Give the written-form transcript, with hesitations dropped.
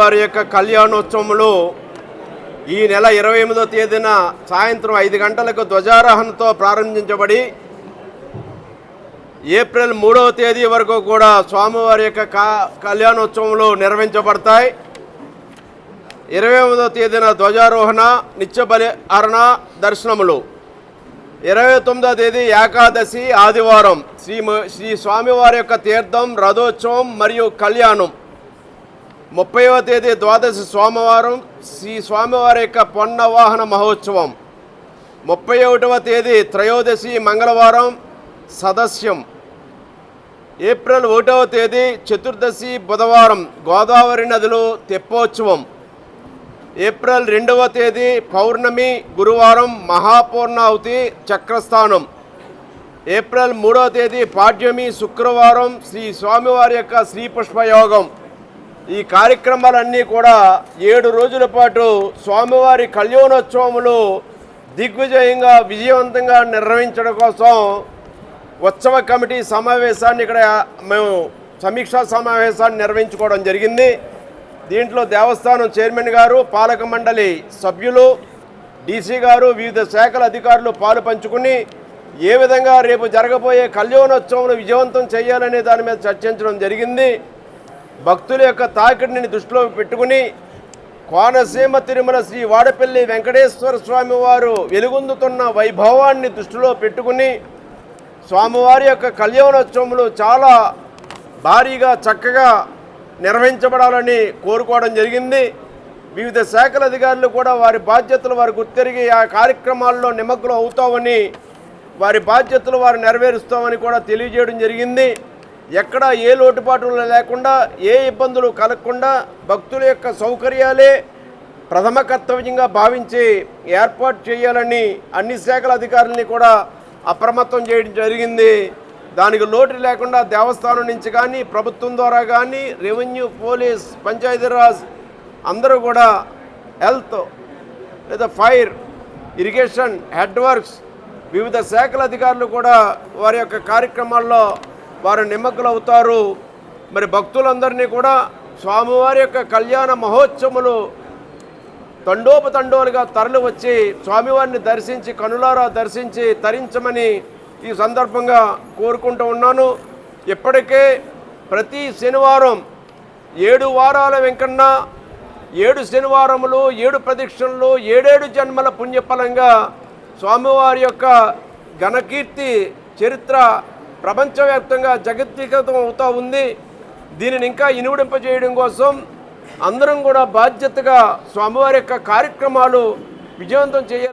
స్వామివారి యొక్క కళ్యాణోత్సవంలో ఈ నెల 28వ తేదీన సాయంత్రం 5 గంటలకు ధ్వజారోహణతో ప్రారంభించబడి ఏప్రిల్ 3వ తేదీ వరకు కూడా స్వామివారి యొక్క కళ్యాణోత్సవంలో నిర్వహించబడతాయి. 28వ తేదీన ధ్వజారోహణ, నిత్య బలిహరణ దర్శనములు. 29వ తేదీ ఏకాదశి ఆదివారం శ్రీ స్వామివారి యొక్క తీర్థం, రథోత్సవం మరియు కళ్యాణం. 30వ తేదీ ద్వాదశి సోమవారం శ్రీ స్వామివారి యొక్క పొన్న వాహన మహోత్సవం. 31వ తేదీ త్రయోదశి మంగళవారం సదస్యం. ఏప్రిల్ 1వ తేదీ చతుర్దశి బుధవారం గోదావరి నదిలో తెప్పోత్సవం. ఏప్రిల్ 2వ తేదీ పౌర్ణమి గురువారం మహాపూర్ణావతి చక్రస్థానం. ఏప్రిల్ 3వ తేదీ పాడ్యమి శుక్రవారం శ్రీ స్వామివారి యొక్క శ్రీపుష్పయోగం. ఈ కార్యక్రమాలన్నీ కూడా 7 రోజుల పాటు స్వామివారి కళ్యాణోత్సవములు దిగ్విజయంగా విజయవంతంగా నిర్వహించడం కోసం ఉత్సవ కమిటీ సమావేశాన్ని ఇక్కడ మేము సమీక్షా సమావేశాన్ని నిర్వహించుకోవడం జరిగింది. దీంట్లో దేవస్థానం చైర్మన్ గారు, పాలక మండలి సభ్యులు, డీసీ గారు, వివిధ శాఖల అధికారులు పాలు పంచుకుని ఏ విధంగా రేపు జరగబోయే కళ్యాణోత్సవం విజయవంతం చేయాలనే దాని మీద చర్చించడం జరిగింది. భక్తుల యొక్క తాకిడిని దృష్టిలో పెట్టుకుని కోనసీమ తిరుమల శ్రీ వాడపల్లి వెంకటేశ్వర స్వామి వారు వెలుగొందుతున్న వైభవాన్ని దృష్టిలో పెట్టుకుని స్వామివారి యొక్క కళ్యాణోత్సవములు చాలా భారీగా చక్కగా నిర్వహించబడాలని కోరుకోవడం జరిగింది. వివిధ శాఖల అధికారులు కూడా వారి బాధ్యతలు వారు గుర్తెరిగి ఆ కార్యక్రమాల్లో నిమగ్నం అవుతామని, వారి బాధ్యతలు వారు నెరవేరుస్తామని కూడా తెలియజేయడం జరిగింది. ఎక్కడ ఏ లోటుపాట్లు లేకుండా, ఏ ఇబ్బందులు కలగకుండా భక్తుల యొక్క సౌకర్యాలే ప్రథమ కర్తవ్యంగా భావించి ఏర్పాటు చేయాలని అన్ని శాఖల అధికారులని కూడా అప్రమత్తం చేయడం జరిగింది. దానికి లోటు లేకుండా దేవస్థానం నుంచి కానీ, ప్రభుత్వం ద్వారా కానీ, రెవెన్యూ, పోలీస్, పంచాయతీరాజ్ అందరూ కూడా, హెల్త్ లేదా ఫైర్, ఇరిగేషన్, హెడ్ వర్క్స్ వివిధ శాఖల అధికారులు కూడా వారి యొక్క కార్యక్రమాల్లో వారు నిమగ్నం అవుతారు. మరి భక్తులందరినీ కూడా స్వామివారి యొక్క కళ్యాణ మహోత్సవములు తండోపతండోలుగా తరలి వచ్చి స్వామివారిని దర్శించి కనులారా దర్శించి తరించమని ఈ సందర్భంగా కోరుకుంటూ ఉన్నాను. ఇప్పటికే ప్రతి శనివారం 7 వారాల వెంకన్న 7 శనివారములు 7 ప్రదక్షిణలు 7 జన్మల పుణ్యఫలంగా స్వామివారి యొక్క ఘనకీర్తి చరిత్ర ప్రపంచవ్యాప్తంగా జగద్విఖ్యాతం అవుతూ ఉంది. దీనిని ఇంకా ఇనుమడింపజేయడం కోసం అందరం కూడా బాధ్యతగా స్వామివారి యొక్క కార్యక్రమాలు విజయవంతం చేయాలి.